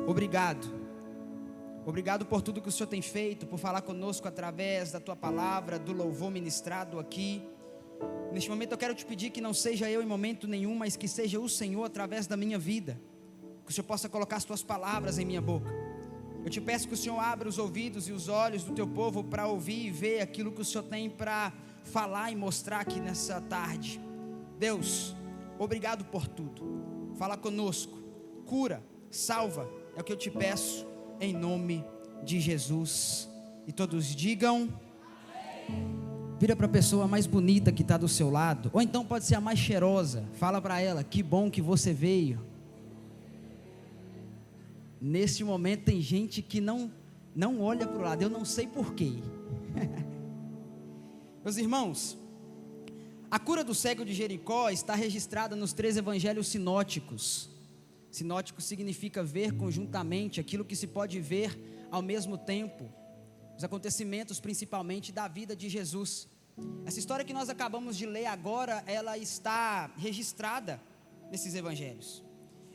Obrigado. Obrigado por tudo que o Senhor tem feito, por falar conosco através da Tua palavra, do louvor ministrado aqui. Neste momento eu quero te pedir que não seja eu em momento nenhum, mas que seja o Senhor através da minha vida. Que o Senhor possa colocar as Tuas palavras em minha boca. Eu te peço que o Senhor abra os ouvidos e os olhos do Teu povo para ouvir e ver aquilo que o Senhor tem para falar e mostrar aqui nessa tarde. Deus, obrigado por tudo. Fala conosco, cura, salva, é o que eu te peço. Em nome de Jesus. E todos digam amém. Vira para a pessoa mais bonita que está do seu lado, ou então pode ser a mais cheirosa. Fala para ela, que bom que você veio. Nesse momento tem gente que não olha para o lado, eu não sei porquê. Meus irmãos, a cura do cego de Jericó está registrada nos 3 evangelhos sinóticos. Sinótico significa ver conjuntamente, aquilo que se pode ver ao mesmo tempo, os acontecimentos principalmente da vida de Jesus. Essa história que nós acabamos de ler agora, ela está registrada nesses evangelhos.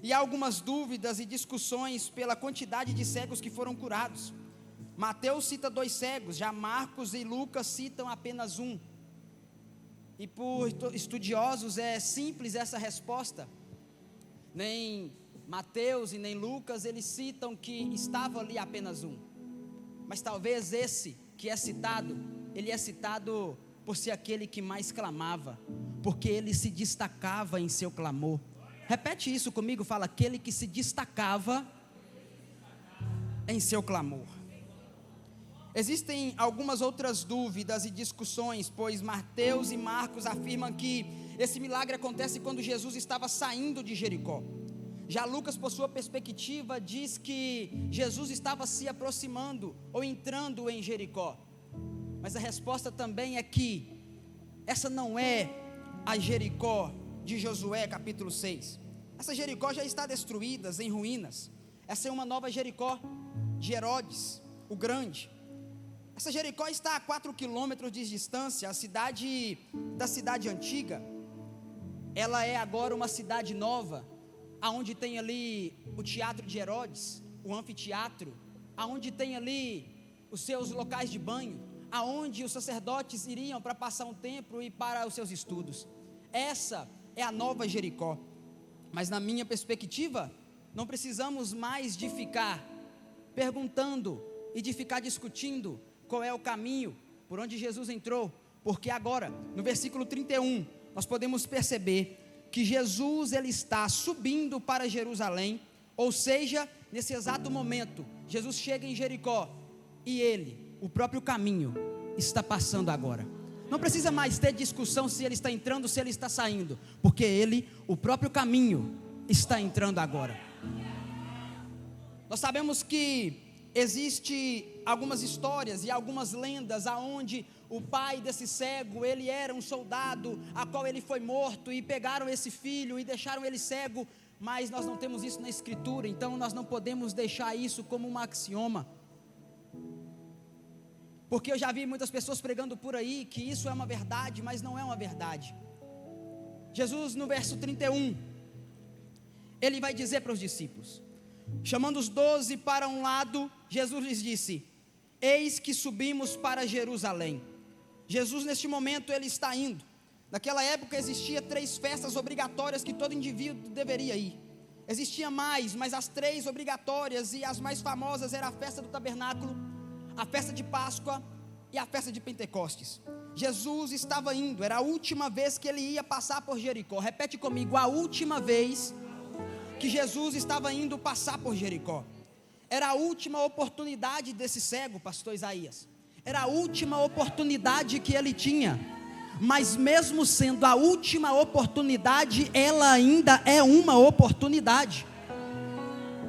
E há algumas dúvidas e discussões pela quantidade de cegos que foram curados. Mateus cita 2 cegos, já Marcos e Lucas citam apenas 1. E por estudiosos é simples essa resposta. Nem Mateus e nem Lucas, eles citam que estava ali apenas 1. Mas talvez esse que é citado, ele é citado por ser aquele que mais clamava, porque ele se destacava em seu clamor. Repete isso comigo, fala, aquele que se destacava em seu clamor. Existem algumas outras dúvidas e discussões, pois Mateus e Marcos afirmam que esse milagre acontece quando Jesus estava saindo de Jericó. Já Lucas, por sua perspectiva, diz que Jesus estava se aproximando ou entrando em Jericó. Mas a resposta também é que essa não é a Jericó de Josué capítulo 6. Essa Jericó já está destruída, em ruínas. Essa é uma nova Jericó de Herodes, o Grande. Essa Jericó está a 4 quilômetros de distância, a cidade da cidade antiga. Ela é agora uma cidade nova, aonde tem ali o teatro de Herodes, o anfiteatro, aonde tem ali os seus locais de banho, aonde os sacerdotes iriam para passar um tempo e para os seus estudos. Essa é a nova Jericó. Mas na minha perspectiva, não precisamos mais de ficar perguntando e de ficar discutindo qual é o caminho por onde Jesus entrou, porque agora, no versículo 31, nós podemos perceber que Jesus ele está subindo para Jerusalém, ou seja, nesse exato momento, Jesus chega em Jericó, e ele, o próprio caminho, está passando agora. Não precisa mais ter discussão se ele está entrando ou se ele está saindo, porque ele, o próprio caminho, está entrando agora. Nós sabemos que existe algumas histórias e algumas lendas aonde o pai desse cego, ele era um soldado a qual ele foi morto e pegaram esse filho e deixaram ele cego, mas nós não temos isso na escritura, então nós não podemos deixar isso como um axioma. Porque eu já vi muitas pessoas pregando por aí que isso é uma verdade, mas não é uma verdade. Jesus no verso 31, ele vai dizer para os discípulos, chamando os 12 para um lado, Jesus lhes disse: eis que subimos para Jerusalém. Jesus neste momento ele está indo. Naquela época existia 3 festas obrigatórias que todo indivíduo deveria ir. Existia mais, mas as 3 obrigatórias e as mais famosas era a festa do tabernáculo, a festa de Páscoa e a festa de Pentecostes. Jesus estava indo, era a última vez que ele ia passar por Jericó. Repete comigo, a última vez que Jesus estava indo passar por Jericó. Era a última oportunidade desse cego, pastor Isaías. Era a última oportunidade que ele tinha. Mas mesmo sendo a última oportunidade, ela ainda é uma oportunidade.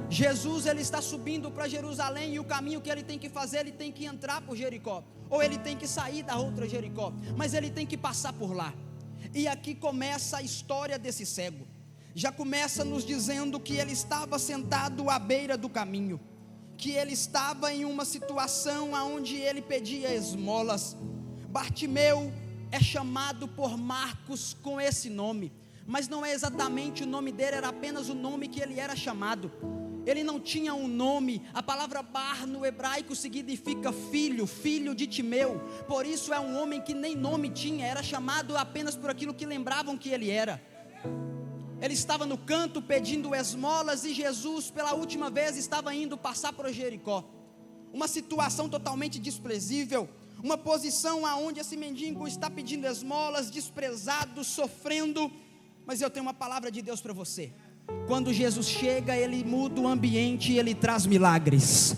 Jesus ele está subindo para Jerusalém e o caminho que ele tem que fazer, ele tem que entrar por Jericó, ou ele tem que sair da outra Jericó, mas ele tem que passar por lá. E aqui começa a história desse cego. Já começa nos dizendo que ele estava sentado à beira do caminho, que ele estava em uma situação onde ele pedia esmolas. Bartimeu é chamado por Marcos com esse nome, mas não é exatamente o nome dele, era apenas o nome que ele era chamado. ele não tinha um nome. A palavra Bar no hebraico significa filho, filho de Timeu. Por isso é um homem que nem nome tinha, era chamado apenas por aquilo que lembravam que ele era. Ele estava no canto pedindo esmolas e Jesus pela última vez estava indo passar por Jericó. Uma situação totalmente desprezível, uma posição aonde esse mendigo está pedindo esmolas, desprezado, sofrendo. Mas eu tenho uma palavra de Deus para você. Quando Jesus chega, ele muda o ambiente e ele traz milagres.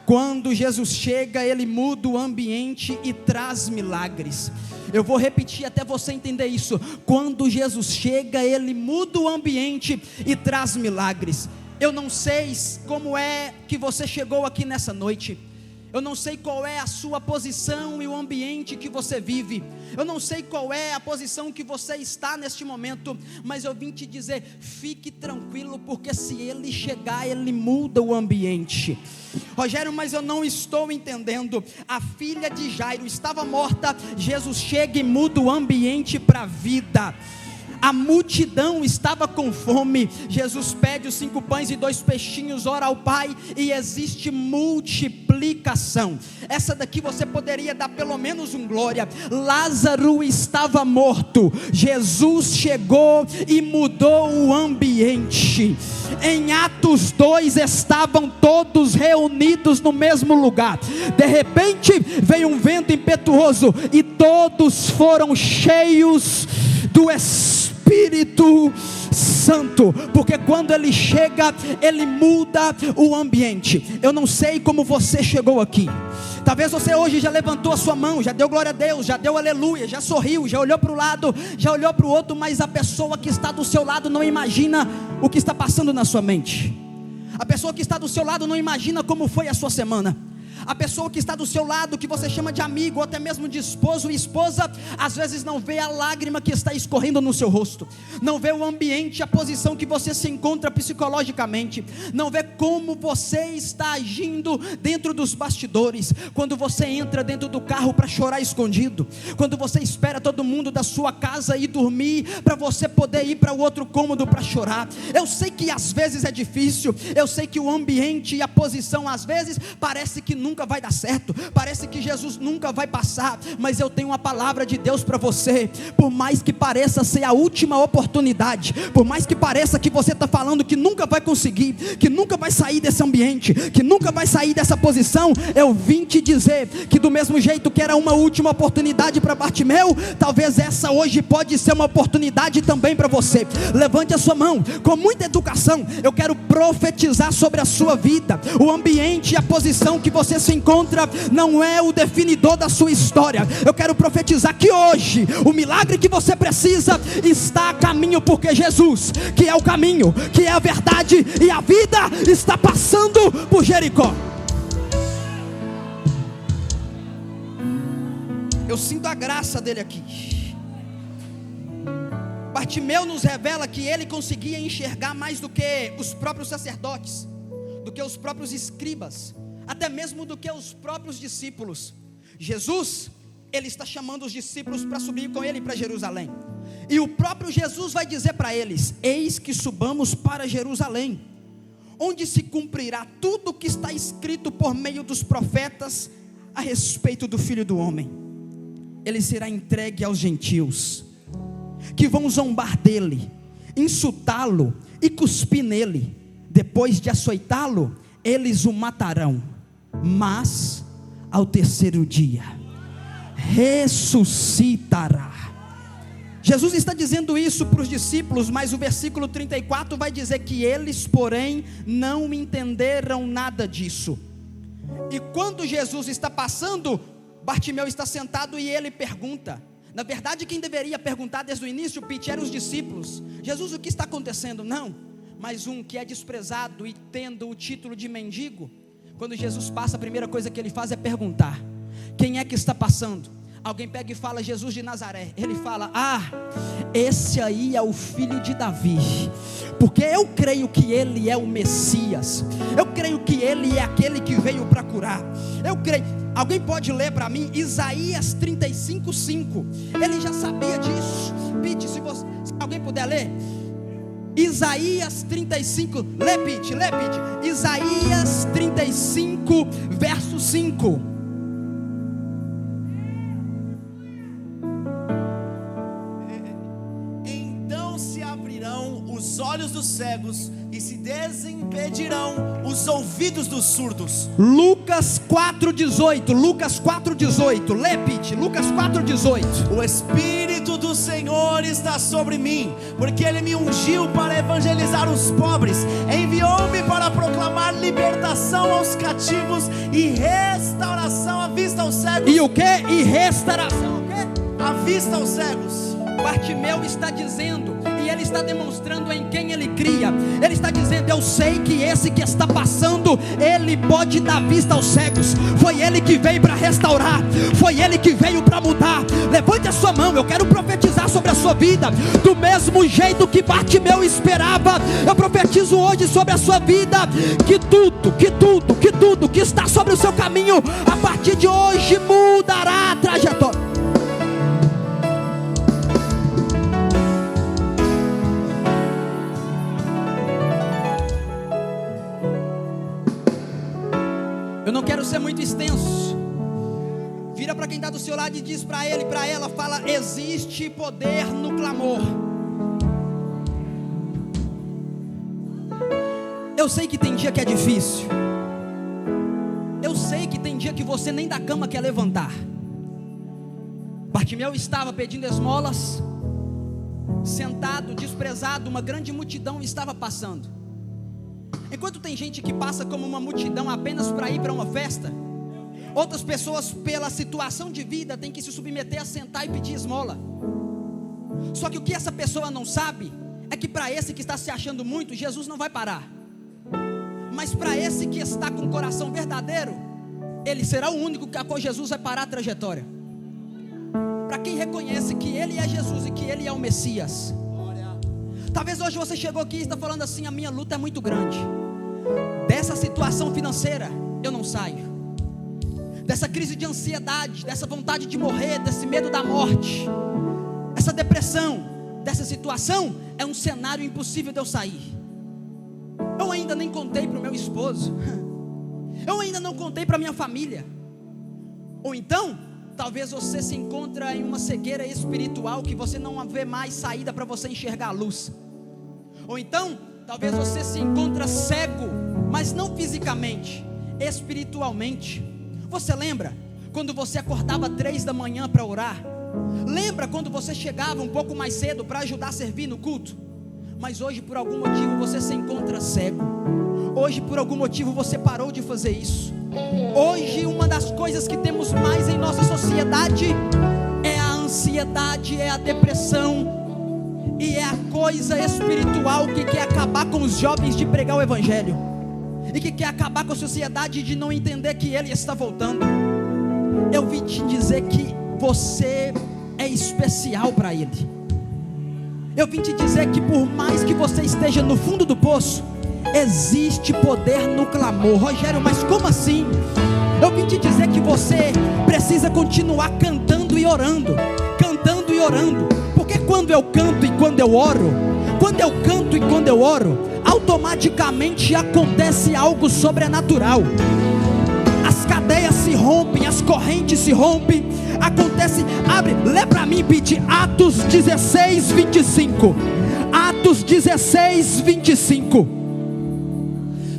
Quando Jesus chega, ele muda o ambiente e traz milagres. Eu vou repetir até você entender isso. Quando Jesus chega, ele muda o ambiente e traz milagres. Eu não sei como é que você chegou aqui nessa noite. Eu não sei qual é a sua posição e o ambiente que você vive. Eu não sei qual é a posição que você está neste momento. Mas eu vim te dizer, fique tranquilo, porque se ele chegar, ele muda o ambiente. Rogério, mas eu não estou entendendo. A filha de Jairo estava morta. Jesus chega e muda o ambiente para a vida. A multidão estava com fome. Jesus pede os 5 pães e 2 peixinhos, ora ao Pai, e existe multiplicação. Essa daqui você poderia dar pelo menos um glória. Lázaro estava morto. Jesus chegou e mudou o ambiente. Em Atos 2 estavam todos reunidos no mesmo lugar. De repente veio um vento impetuoso e todos foram cheios do Espírito Santo, porque quando ele chega, ele muda o ambiente. Eu não sei como você chegou aqui. Talvez você hoje já levantou a sua mão, já deu glória a Deus, já deu aleluia, já sorriu, já olhou para o lado, já olhou para o outro, mas a pessoa que está do seu lado não imagina o que está passando na sua mente. A pessoa que está do seu lado não imagina como foi a sua semana. A pessoa que está do seu lado, que você chama de amigo, ou até mesmo de esposo e esposa, às vezes não vê a lágrima que está escorrendo no seu rosto, não vê o ambiente, a posição que você se encontra psicologicamente, não vê como você está agindo dentro dos bastidores, quando você entra dentro do carro para chorar escondido, quando você espera todo mundo da sua casa ir dormir, para você poder ir para o outro cômodo para chorar. Eu sei que às vezes é difícil, eu sei que o ambiente e a posição às vezes parece que nunca vai dar certo, parece que Jesus nunca vai passar, mas eu tenho uma palavra de Deus para você. Por mais que pareça ser a última oportunidade, por mais que pareça que você está falando que nunca vai conseguir, que nunca vai sair desse ambiente, que nunca vai sair dessa posição, eu vim te dizer que do mesmo jeito que era uma última oportunidade para Bartimeu, talvez essa hoje pode ser uma oportunidade também para você. Levante a sua mão com muita educação. Eu quero profetizar sobre a sua vida. O ambiente e a posição que você se encontra não é o definidor da sua história. Eu quero profetizar que hoje o milagre que você precisa está a caminho, porque Jesus, que é o caminho, que é a verdade e a vida, está passando por Jericó. Eu sinto a graça dele aqui. Bartimeu nos revela que ele conseguia enxergar mais do que os próprios sacerdotes, do que os próprios escribas, até mesmo do que os próprios discípulos. Jesus, ele está chamando os discípulos para subir com ele para Jerusalém, e o próprio Jesus vai dizer para eles: eis que subamos para Jerusalém, onde se cumprirá tudo o que está escrito por meio dos profetas a respeito do Filho do Homem. Ele será entregue aos gentios, que vão zombar dele, insultá-lo e cuspir nele. Depois de açoitá-lo, eles o matarão, mas ao terceiro dia ressuscitará. Jesus está dizendo isso para os discípulos, mas o versículo 34 vai dizer que eles, porém, não entenderam nada disso. E quando Jesus está passando, Bartimeu está sentado e ele pergunta. Na verdade, quem deveria perguntar desde o início, Pete, eram os discípulos: Jesus, o que está acontecendo? Não, mas um que é desprezado e tendo o título de mendigo, quando Jesus passa, a primeira coisa que ele faz é perguntar: quem é que está passando? Alguém pega e fala: Jesus de Nazaré. Ele fala: ah, esse aí é o filho de Davi, porque eu creio que ele é o Messias, eu creio que ele é aquele que veio para curar, eu creio. Alguém pode ler para mim Isaías 35:5? Ele já sabia disso. Pete, se alguém puder ler. Isaías 35, repite. Isaías 35, verso 5. Então se abrirão os olhos dos cegos e se desimpedirão os ouvidos dos surdos. Lucas 4:18, repite, Lucas 4:18. O Espírito do Senhor está sobre mim, porque Ele me ungiu para evangelizar os pobres, enviou-me para proclamar libertação aos cativos e restauração à vista aos cegos. E o que? E restauração o quê? À vista aos cegos. Bartimeu está dizendo, e ele está demonstrando em quem ele cria. Ele está dizendo: eu sei que esse que está passando, ele pode dar vista aos cegos. Foi ele que veio para restaurar, foi ele que veio para mudar. Levante a sua mão, eu quero profetizar sobre a sua vida. Do mesmo jeito que Bartimeu esperava, eu profetizo hoje sobre a sua vida, que tudo que está sobre o seu caminho, a partir de hoje mudará a trajetória. Eu não quero ser muito extenso. Vira para quem está do seu lado e diz para ele, para ela, fala: existe poder no clamor. Eu sei que tem dia que é difícil. Eu sei que tem dia que você nem da cama quer levantar. Bartimeu estava pedindo esmolas, sentado, desprezado, uma grande multidão estava passando. Enquanto tem gente que passa como uma multidão apenas para ir para uma festa, outras pessoas, pela situação de vida, têm que se submeter a sentar e pedir esmola. Só que o que essa pessoa não sabe é que para esse que está se achando muito, Jesus não vai parar. Mas para esse que está com o coração verdadeiro, ele será o único que a qual Jesus vai parar a trajetória. Para quem reconhece que ele é Jesus e que ele é o Messias. Talvez hoje você chegou aqui e está falando assim: a minha luta é muito grande. Dessa situação financeira eu não saio. Dessa crise de ansiedade, dessa vontade de morrer, desse medo da morte, essa depressão, dessa situação é um cenário impossível de eu sair. Eu ainda nem contei para o meu esposo. Eu ainda não contei para a minha família. Ou então, talvez você se encontre em uma cegueira espiritual que você não vê mais saída para você enxergar a luz. Ou então, talvez você se encontre cego, mas não fisicamente, espiritualmente. Você lembra quando você acordava 3 da manhã para orar? Lembra quando você chegava um pouco mais cedo para ajudar a servir no culto? Mas hoje por algum motivo você se encontra cego. Hoje por algum motivo você parou de fazer isso. Hoje uma das coisas que temos mais em nossa sociedade é a ansiedade, é a depressão, e é a coisa espiritual que quer acabar com os jovens de pregar o evangelho, e que quer acabar com a sociedade de não entender que ele está voltando. Eu vim te dizer que você é especial para ele. Eu vim te dizer que por mais que você esteja no fundo do poço, existe poder no clamor. Rogério, mas como assim? Eu vim te dizer que você precisa continuar cantando e orando. Cantando e orando. Porque quando eu canto e quando eu oro, automaticamente acontece algo sobrenatural. As cadeias se rompem, as correntes se rompem. Acontece, abre, lê para mim, Pete, Atos 16, 25. Atos 16, 25.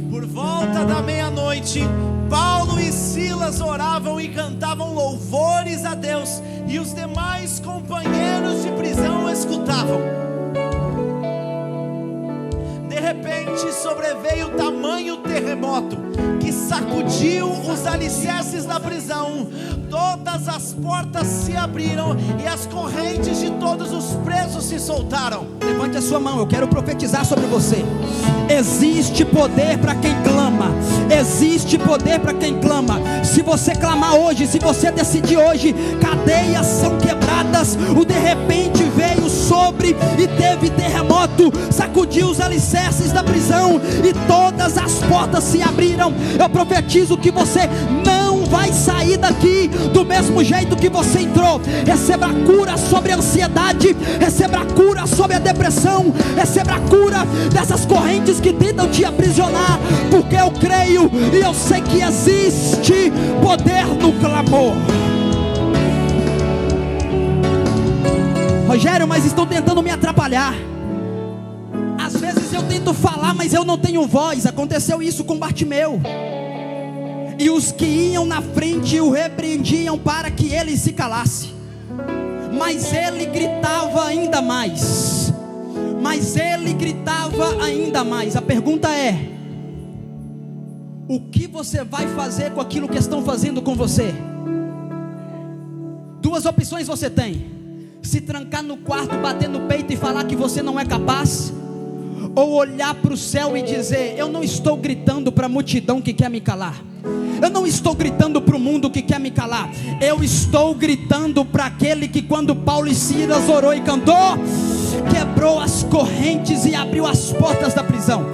Por volta da meia-noite, Paulo e Silas oravam e cantavam louvores a Deus, e os demais companheiros de prisão escutavam. De repente sobreveio tamanho terremoto que sacudiu os alicerces da prisão. Todas as portas se abriram e as correntes de todos os presos se soltaram. Levante a sua mão, eu quero profetizar sobre você. Existe poder para quem clama. Existe poder para quem clama. Se você clamar hoje, se você decidir hoje, cadeias são quebradas. O de repente veio sobre e teve terremoto, sacudiu os alicerces da prisão e todas as portas se abriram. Eu profetizo que você não vai sair daqui do mesmo jeito que você entrou. Receba a cura sobre a ansiedade, receba a cura sobre a depressão, receba a cura dessas correntes que tentam te aprisionar, porque eu creio e eu sei que existe poder no clamor. Rogério, mas estão tentando me atrapalhar. Às vezes eu tento falar, mas eu não tenho voz. Aconteceu isso com Bartimeu. E os que iam na frente o repreendiam para que ele se calasse, mas ele gritava ainda mais. Mas ele gritava ainda mais. A pergunta é: o que você vai fazer com aquilo que estão fazendo com você? Duas opções você tem: se trancar no quarto, bater no peito e falar que você não é capaz, ou olhar para o céu e dizer: eu não estou gritando para a multidão que quer me calar, eu não estou gritando para o mundo que quer me calar, eu estou gritando para aquele que, quando Paulo e Silas orou e cantou, quebrou as correntes e abriu as portas da prisão.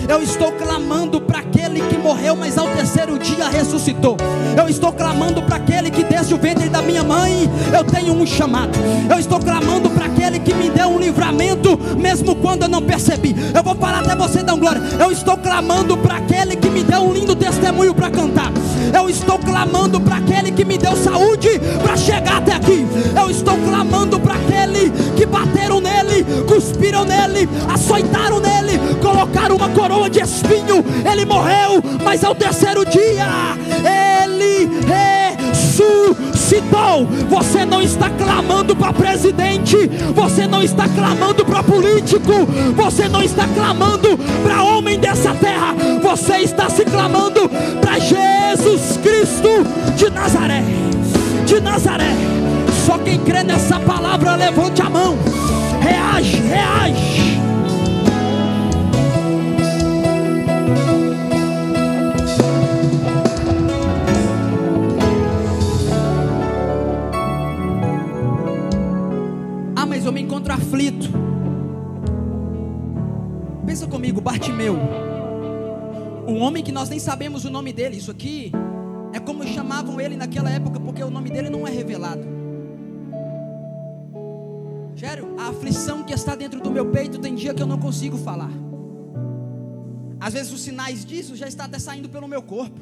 Eu estou clamando para aquele que morreu, mas ao terceiro dia ressuscitou. Eu estou clamando para aquele que desde o ventre da minha mãe eu tenho um chamado. Eu estou clamando para aquele que me deu um livramento, mesmo quando eu não percebi. Eu vou falar até você dar glória. Eu estou clamando para aquele que me deu um lindo testemunho para cantar. Eu estou clamando para aquele que me deu saúde para chegar até aqui. Eu estou clamando para aquele que bateram nele, cuspiram nele, açoitaram nele, colocaram uma coroa de espinho. Ele morreu, mas ao terceiro dia ele ressuscitou. Você não está clamando para presidente, você não está clamando para político, você não está clamando para homem dessa terra, você está se clamando para Jesus Cristo de Nazaré. De Nazaré. Só quem crê nessa palavra, levante a mão. Reage, reage. Eu me encontro aflito. Pensa comigo, Bartimeu, um homem que nós nem sabemos o nome dele. Isso aqui é como chamavam ele naquela época, porque o nome dele não é revelado. Sério, a aflição que está dentro do meu peito, tem dia que eu não consigo falar. Às vezes os sinais disso já está até saindo pelo meu corpo.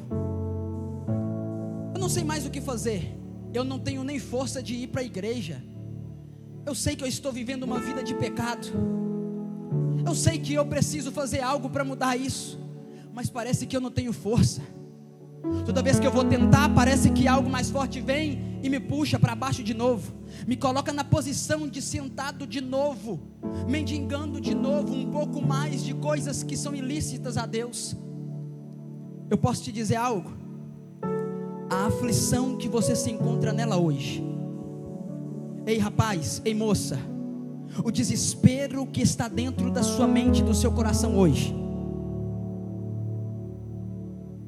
Eu não sei mais o que fazer. Eu não tenho nem força de ir para a igreja. Eu sei que eu estou vivendo uma vida de pecado. Eu sei que eu preciso fazer algo para mudar isso, mas parece que eu não tenho força. Toda vez que eu vou tentar, parece que algo mais forte vem e me puxa para baixo de novo, me coloca na posição de sentado de novo, mendigando de novo um pouco mais de coisas que são ilícitas a Deus. Eu posso te dizer algo: a aflição que você se encontra nela hoje, ei rapaz, ei moça, o desespero que está dentro da sua mente, do seu coração hoje,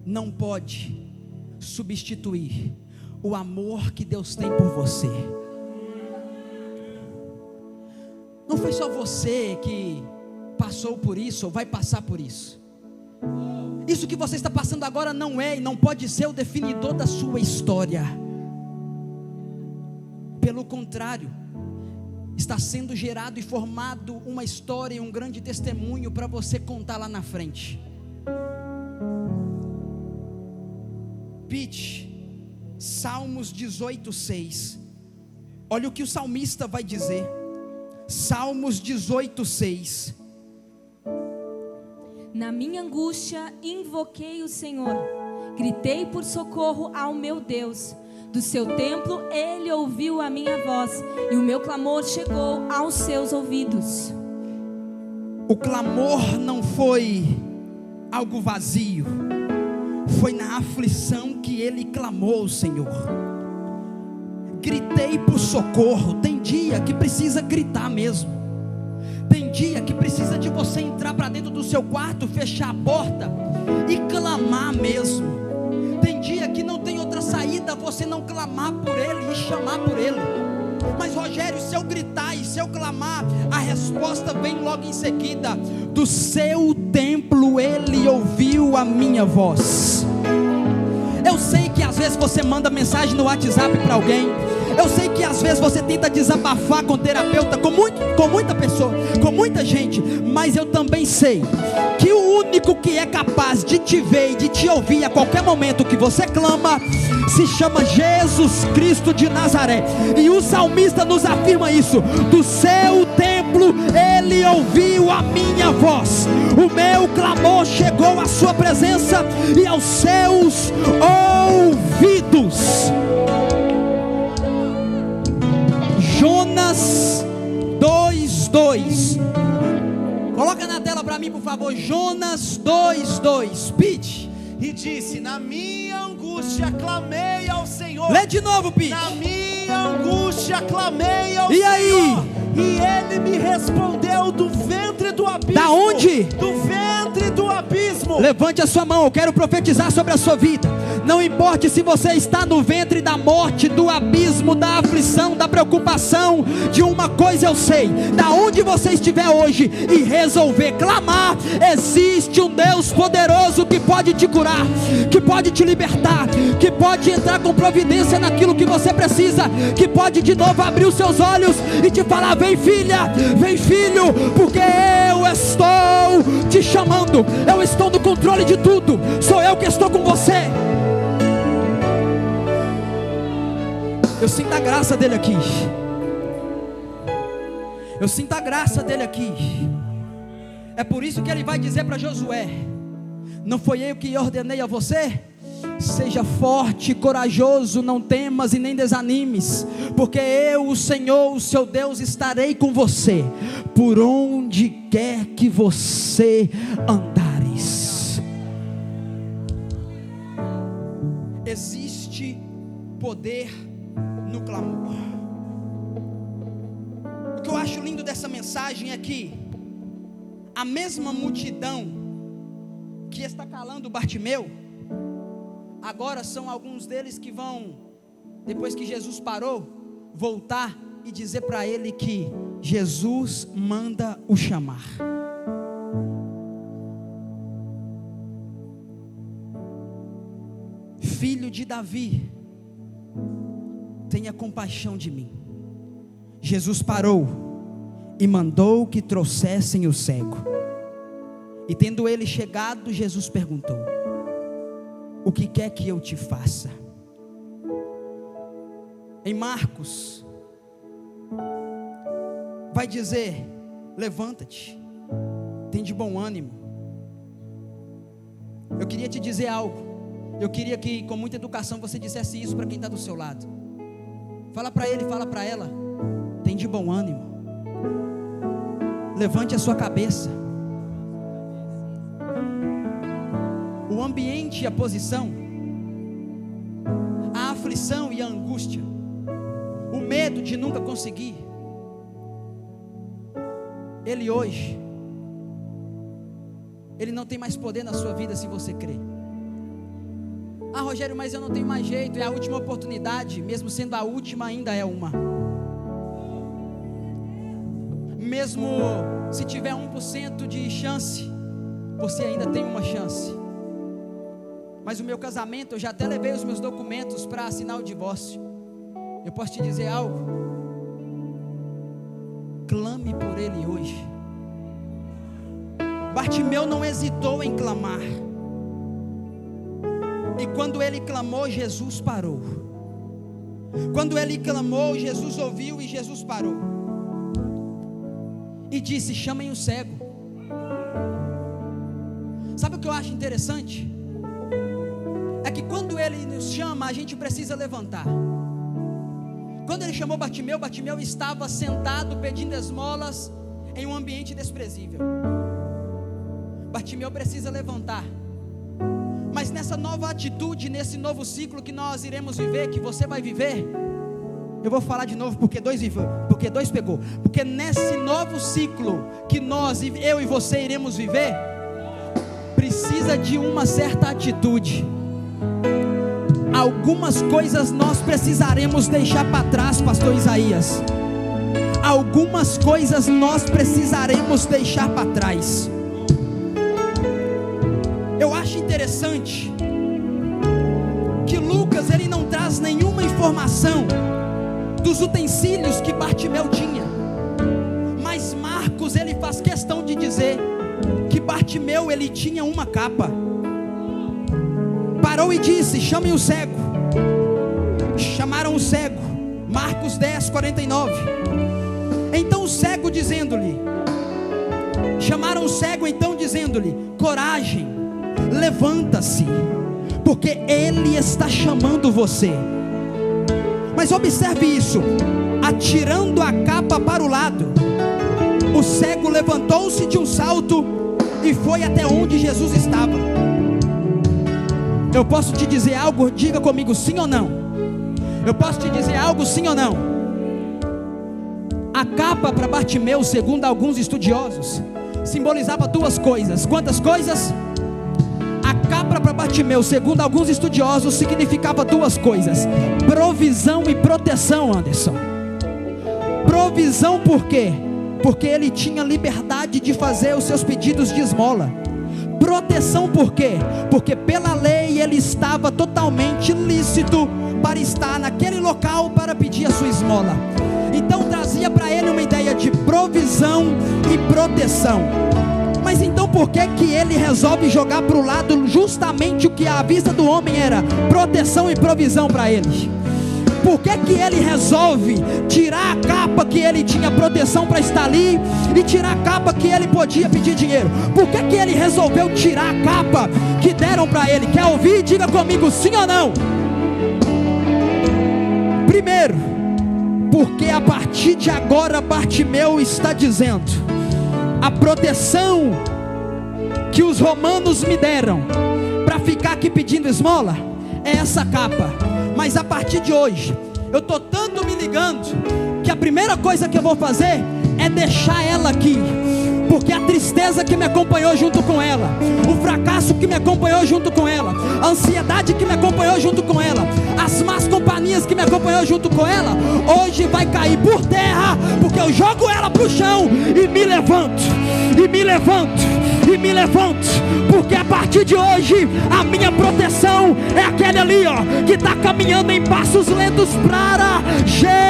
não pode substituir o amor que Deus tem por você. Não foi só você que passou por isso ou vai passar por isso. Isso que você está passando agora não é e não pode ser o definidor da sua história. Pelo contrário, está sendo gerado e formado uma história e um grande testemunho para você contar lá na frente. Pete, Salmos 18:6. Olha o que o salmista vai dizer. Salmos 18:6. Na minha angústia invoquei o Senhor, gritei por socorro ao meu Deus. Do seu templo ele ouviu a minha voz, e o meu clamor chegou aos seus ouvidos. O clamor não foi algo vazio, foi na aflição que ele clamou ao Senhor. Gritei por socorro. Tem dia que precisa gritar mesmo. Tem dia que precisa de você entrar para dentro do seu quarto, fechar a porta e clamar mesmo. Tem dia que não tem outra saída, você não clamar por ele e chamar por ele. Mas Rogério, se eu gritar e se eu clamar, a resposta vem logo em seguida. Do seu templo ele ouviu a minha voz. Eu sei que às vezes você manda mensagem no WhatsApp para alguém. Eu sei que às vezes você tenta desabafar com terapeuta, com muita pessoa, com muita gente. Mas eu também sei que o único que é capaz de te ver e de te ouvir a qualquer momento que você clama se chama Jesus Cristo de Nazaré. E o salmista nos afirma isso: do seu templo ele ouviu a minha voz, o meu clamor chegou à sua presença e aos seus ouvidos. Jonas 2:2. Coloca na tela para mim, por favor. Jonas 2:2. Pete. E disse: na minha angústia clamei ao Senhor. Lê de novo, Pete. Na minha angústia clamei ao e Senhor. Aí? E ele me respondeu do ventre do abismo. Da onde? Do ventre do abismo. Levante a sua mão, eu quero profetizar sobre a sua vida. Não importe se você está no ventre da morte, do abismo, da aflição, da preocupação, de uma coisa eu sei: da onde você estiver hoje e resolver clamar, existe um Deus poderoso que pode te curar, que pode te libertar, que pode entrar com providência naquilo que você precisa, que pode de novo abrir os seus olhos e te falar: vem filha, vem filho, porque eu estou te chamando, eu estou no controle de tudo, sou eu que estou com você. Eu sinto a graça dele aqui. Eu sinto a graça dele aqui. É por isso que ele vai dizer para Josué: não foi eu que ordenei a você? Seja forte e corajoso, não temas e nem desanimes, porque eu, o Senhor, o seu Deus, estarei com você por onde quer que você andares. Existe poder no clamor. O que eu acho lindo dessa mensagem é que a mesma multidão que está calando Bartimeu, agora são alguns deles que vão, depois que Jesus parou, voltar e dizer para ele que Jesus manda o chamar. Filho de Davi, tenha compaixão de mim. Jesus parou e mandou que trouxessem o cego. E tendo ele chegado, Jesus perguntou: o que quer que eu te faça? Em Marcos, vai dizer: levanta-te, tem de bom ânimo. Eu queria te dizer algo. Eu queria que com muita educação você dissesse isso para quem está do seu lado. Fala para ele, fala para ela: tem de bom ânimo. Levante a sua cabeça. O ambiente e a posição, a aflição e a angústia, o medo de nunca conseguir, ele hoje, ele não tem mais poder na sua vida se você crer. Ah, Rogério, mas eu não tenho mais jeito, é a última oportunidade. Mesmo sendo a última, ainda é uma. Mesmo se tiver 1% de chance, você ainda tem uma chance. Mas o meu casamento, eu já até levei os meus documentos para assinar o divórcio. Eu posso te dizer algo? Clame por ele hoje. Bartimeu não hesitou em clamar. E quando ele clamou, Jesus parou. Quando ele clamou, Jesus ouviu e Jesus parou. E disse: chamem o cego. Sabe o que eu acho interessante? É que quando ele nos chama, a gente precisa levantar. Quando ele chamou Bartimeu, Bartimeu estava sentado pedindo esmolas em um ambiente desprezível. Bartimeu precisa levantar. Mas nessa nova atitude, nesse novo ciclo que nós iremos viver, que você vai viver, eu vou falar de novo porque dois pegou. Porque nesse novo ciclo que eu e você iremos viver, precisa de uma certa atitude. Algumas coisas nós precisaremos deixar para trás, pastor Isaías. Algumas coisas nós precisaremos deixar para trás. Eu acho interessante que Lucas informação dos utensílios que Bartimeu tinha. Mas Marcos, ele faz questão de dizer que Bartimeu, ele tinha uma capa. Parou e disse: chamem o cego. Chamaram o cego. Marcos 10, 49. Então o cego dizendo-lhe, chamaram o cego então dizendo-lhe: coragem, levanta-se, porque ele está chamando você. Mas observe isso: atirando a capa para o lado, o cego levantou-se de um salto e foi até onde Jesus estava. Eu posso te dizer algo? Diga comigo, sim ou não? Eu posso te dizer algo, sim ou não? A capa para Bartimeu, segundo alguns estudiosos, simbolizava duas coisas. Quantas coisas? A capa para Bartimeu, segundo alguns estudiosos, significava duas coisas: provisão e proteção, Anderson. Provisão por quê? Porque ele tinha liberdade de fazer os seus pedidos de esmola. Proteção por quê? Porque pela lei ele estava totalmente lícito para estar naquele local para pedir a sua esmola. Então trazia para ele uma ideia de provisão e proteção. Mas então por que que ele resolve jogar para o lado justamente o que à vista do homem era proteção e provisão para ele? Por que que ele resolve tirar a capa que ele tinha proteção para estar ali e tirar a capa que ele podia pedir dinheiro? Por que que ele resolveu tirar a capa que deram para ele? Quer ouvir? Diga comigo, sim ou não? Primeiro, porque a partir de agora Bartimeu está dizendo: a proteção que os romanos me deram para ficar aqui pedindo esmola é essa capa. Mas a partir de hoje, eu estou tanto me ligando, que a primeira coisa que eu vou fazer é deixar ela aqui. Porque a tristeza que me acompanhou junto com ela, o fracasso que me acompanhou junto com ela, a ansiedade que me acompanhou junto com ela, as más companhias que me acompanhou junto com ela, hoje vai cair por terra, porque eu jogo ela para o chão e me levanto, e me levanto, e me levanto. Porque a partir de hoje a minha proteção é aquele ali, ó, que está caminhando em passos lentos para Jerusalém.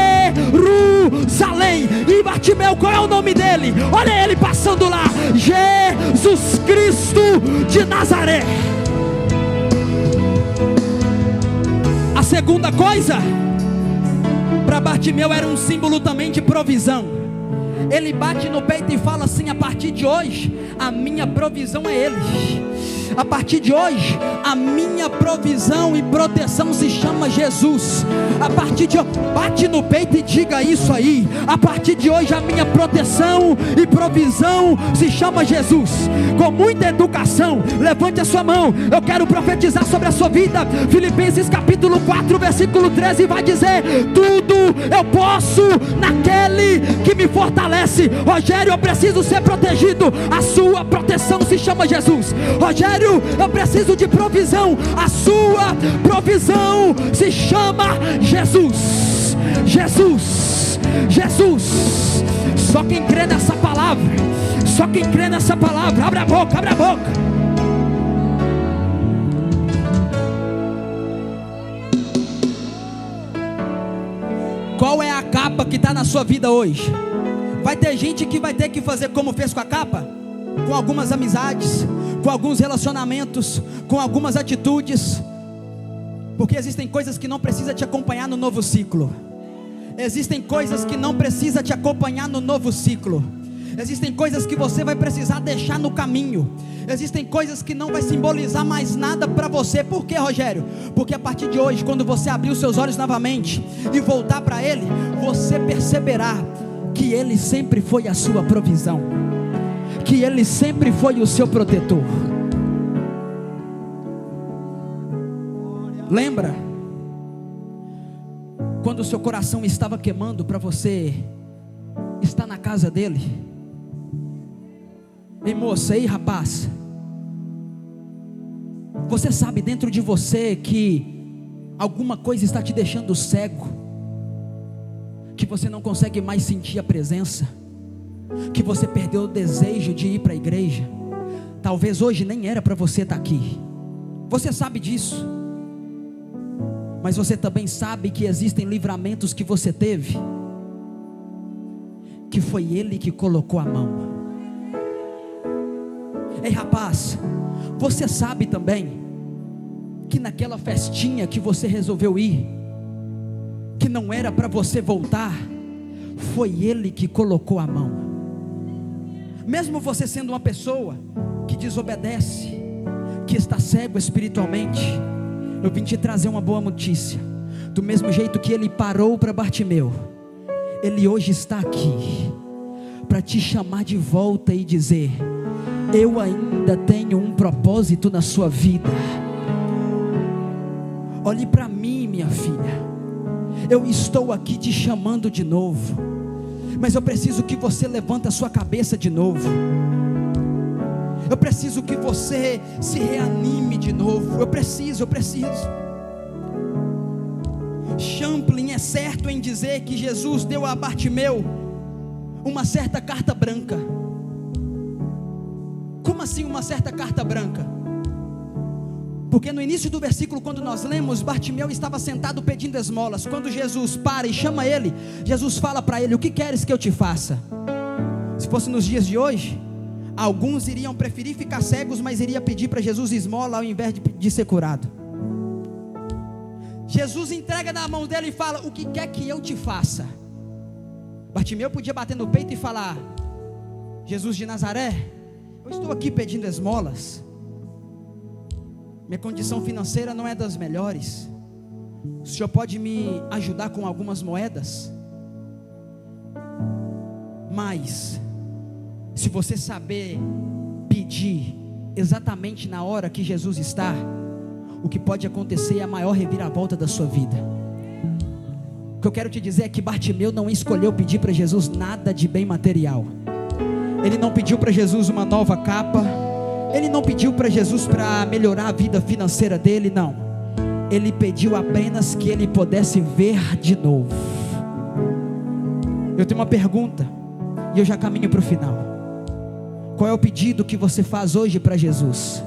E Bartimeu, qual é o nome dele? Olha ele passando lá: Jesus Cristo de Nazaré. A segunda coisa, para Bartimeu era um símbolo também de provisão. Ele bate no peito e fala assim: a partir de hoje a minha provisão é Ele. A partir de hoje a minha provisão e proteção se chama Jesus. A partir de hoje, bate no peito e diga isso aí: a partir de hoje a minha proteção e provisão se chama Jesus. Com muita educação, levante a sua mão, eu quero profetizar sobre a sua vida. Filipenses capítulo 4 versículo 13 vai dizer: tudo eu posso naquele que me fortalece. Rogério, eu preciso ser protegido, a sua proteção se chama Jesus. Rogério, eu preciso de provisão, a sua provisão se chama Jesus. Jesus, Jesus. Só quem crê nessa palavra, só quem crê nessa palavra, abre a boca, abre a boca. Qual é a capa que está na sua vida hoje? Vai ter gente que vai ter que fazer como fez com a capa, com algumas amizades, com alguns relacionamentos, com algumas atitudes, porque existem coisas que não precisa te acompanhar no novo ciclo. Existem coisas que não precisa te acompanhar no novo ciclo. Existem coisas que você vai precisar deixar no caminho. Existem coisas que não vai simbolizar mais nada para você. Por quê, Rogério? Porque a partir de hoje, quando você abrir os seus olhos novamente e voltar para Ele, você perceberá que Ele sempre foi a sua provisão, que Ele sempre foi o seu protetor. Lembra quando o seu coração estava queimando para você estar na casa dele? Ei moça, ei rapaz, você sabe dentro de você que alguma coisa está te deixando cego, que você não consegue mais sentir a presença, que você perdeu o desejo de ir para a igreja. Talvez hoje nem era para você estar aqui, você sabe disso, Mas você também sabe que existem livramentos que você teve, que foi Ele que colocou a mão. Ei rapaz, você sabe também que naquela festinha que você resolveu ir, que não era para você voltar, foi Ele que colocou a mão. Mesmo você sendo uma pessoa que desobedece, que está cego espiritualmente, eu vim te trazer uma boa notícia. Do mesmo jeito que Ele parou para Bartimeu, Ele hoje está aqui para te chamar de volta e dizer: eu ainda tenho um propósito na sua vida. Olhe para mim, minha filha, eu estou aqui te chamando de novo, mas eu preciso que você levante a sua cabeça de novo. Eu preciso que você se reanime de novo. Eu preciso. Champlin é certo em dizer que Jesus deu a Bartimeu uma certa carta branca. Como assim uma certa carta branca? Porque no início do versículo, quando nós lemos, Bartimeu estava sentado pedindo esmolas. Quando Jesus para e chama ele, Jesus fala para ele: o que queres que eu te faça? Se fosse nos dias de hoje, alguns iriam preferir ficar cegos, mas iria pedir para Jesus esmola ao invés de ser curado. Jesus entrega na mão dele e fala: o que quer que eu te faça? Bartimeu podia bater no peito e falar: Jesus de Nazaré, eu estou aqui pedindo esmolas, minha condição financeira não é das melhores, o senhor pode me ajudar com algumas moedas? Mas se você saber pedir exatamente na hora que Jesus está, o que pode acontecer é a maior reviravolta da sua vida. O que eu quero te dizer é que Bartimeu não escolheu pedir para Jesus nada de bem material. Ele não pediu para Jesus uma nova capa, ele não pediu para Jesus para melhorar a vida financeira dele, não. Ele pediu apenas que ele pudesse ver de novo. Eu tenho uma pergunta e eu já caminho para o final. Qual é o pedido que você faz hoje para Jesus?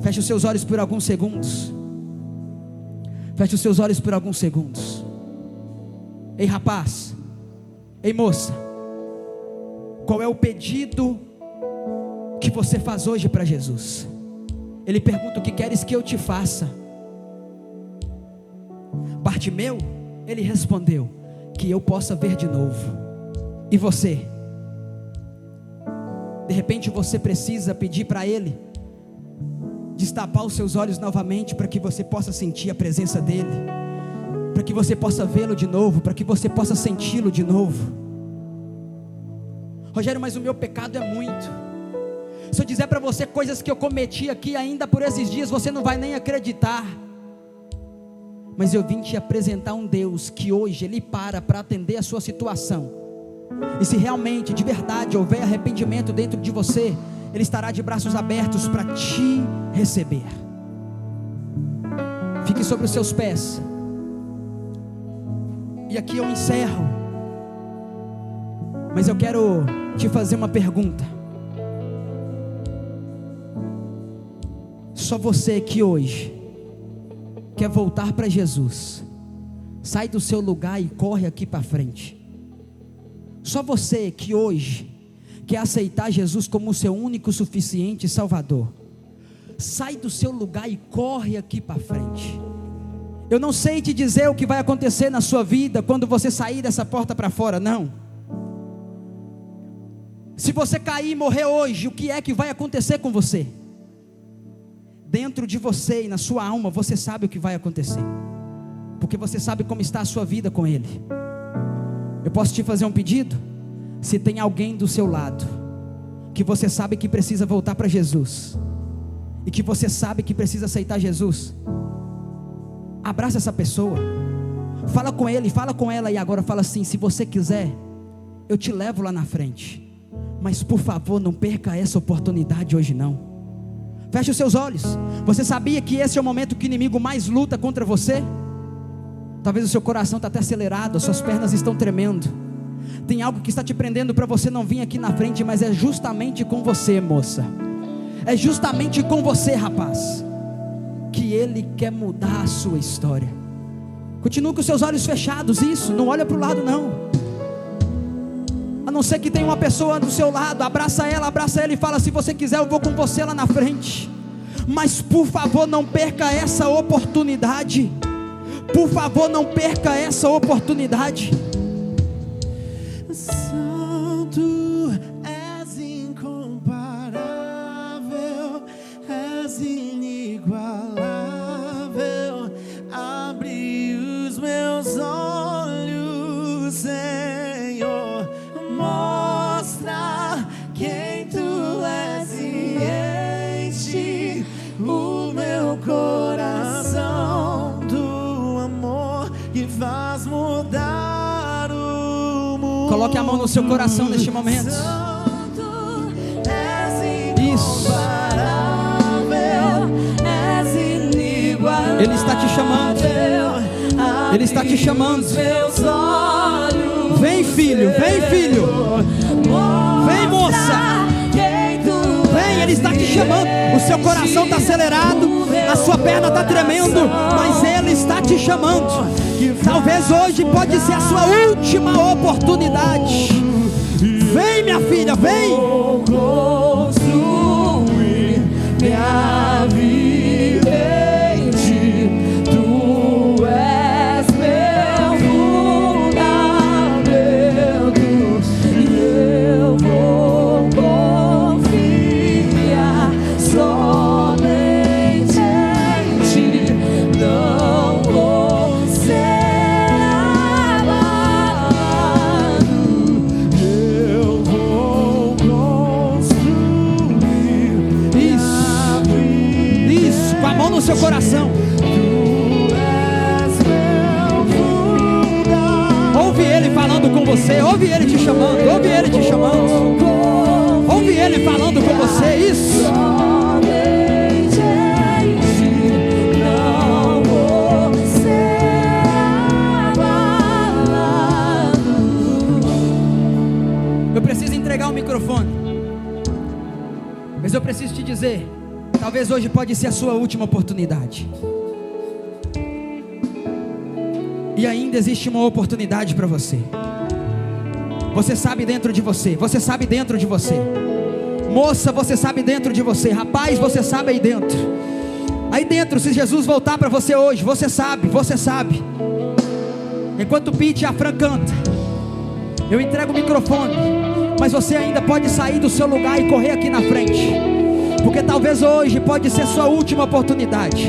Feche os seus olhos por alguns segundos. Feche os seus olhos por alguns segundos. Ei rapaz, ei moça, qual é o pedido que você faz hoje para Jesus? Ele pergunta: o que queres que eu te faça? Bartimeu, ele respondeu: que eu possa ver de novo. E você? De repente você precisa pedir para Ele destapar os seus olhos novamente, para que você possa sentir a presença dEle, para que você possa vê-lo de novo, para que você possa senti-lo de novo. Rogério, mas o meu pecado é muito. Se eu dizer para você coisas que eu cometi aqui ainda por esses dias, você não vai nem acreditar. Mas eu vim te apresentar um Deus que hoje Ele para atender a sua situação. E se realmente, de verdade, houver arrependimento dentro de você, Ele estará de braços abertos para te receber. Fique sobre os seus pés. E aqui eu encerro. Mas eu quero te fazer uma pergunta. Só você que hoje quer voltar para Jesus, sai do seu lugar e corre aqui para frente. Só você que hoje quer aceitar Jesus como o seu único, suficiente Salvador, sai do seu lugar e corre aqui para frente. Eu não sei te dizer o que vai acontecer na sua vida quando você sair dessa porta para fora, não. Se você cair e morrer hoje, o que é que vai acontecer com você? Dentro de você e na sua alma, você sabe o que vai acontecer, porque você sabe como está a sua vida com Ele. Eu posso te fazer um pedido? Se tem alguém do seu lado, que você sabe que precisa voltar para Jesus, e que você sabe que precisa aceitar Jesus, abraça essa pessoa, fala com ele, fala com ela, e agora fala assim: se você quiser, eu te levo lá na frente, mas por favor não perca essa oportunidade hoje não. Feche os seus olhos. Você sabia que esse é o momento que o inimigo mais luta contra você? Talvez o seu coração está até acelerado, as suas pernas estão tremendo, tem algo que está te prendendo para você não vir aqui na frente, mas é justamente com você, moça, é justamente com você, rapaz, que Ele quer mudar a sua história. Continue com os seus olhos fechados, isso, não olha para o lado não. A não ser que tenha uma pessoa do seu lado, abraça ela e fala: se você quiser eu vou com você lá na frente. Mas por favor não perca essa oportunidade. Por favor não perca essa oportunidade. Santo, és incomparável, és inigualável. Abre os meus olhos, Senhor, mostra quem tu és e enche o meu coração do amor que faz mudar o mundo. Coloque a mão no seu coração neste momento. Santo, és Isso. incomparável, és inigualável. Ele está te chamando. Ele está te chamando. Meus olhos, Vem, filho, vem, filho. Vem, moça. Vem, Ele está te chamando. O seu coração está acelerado, a sua perna está tremendo, mas Ele está te chamando. Talvez hoje pode ser a sua última oportunidade. Vem, minha filha, vem. Construir minha vida em ti. Tu és meu fundamento e eu vou confiar somente em ti. Não vou ser abalado. Eu vou construir Isso, com a mão no seu coração. Ouve Ele falando com você, ouve Ele te chamando, ouve Ele te chamando. Ouve Ele falando com você, isso. não vou ser abalado. Eu preciso entregar o microfone, mas eu preciso te dizer, talvez hoje pode ser a sua última oportunidade. E ainda existe uma oportunidade para você. Você sabe dentro de você. Você sabe dentro de você. Moça, você sabe dentro de você. Rapaz, você sabe aí dentro. Aí dentro, se Jesus voltar para você hoje, você sabe, você sabe. Enquanto o Pete e a Fran canta, eu entrego o microfone, mas você ainda pode sair do seu lugar e correr aqui na frente, porque talvez hoje pode ser sua última oportunidade.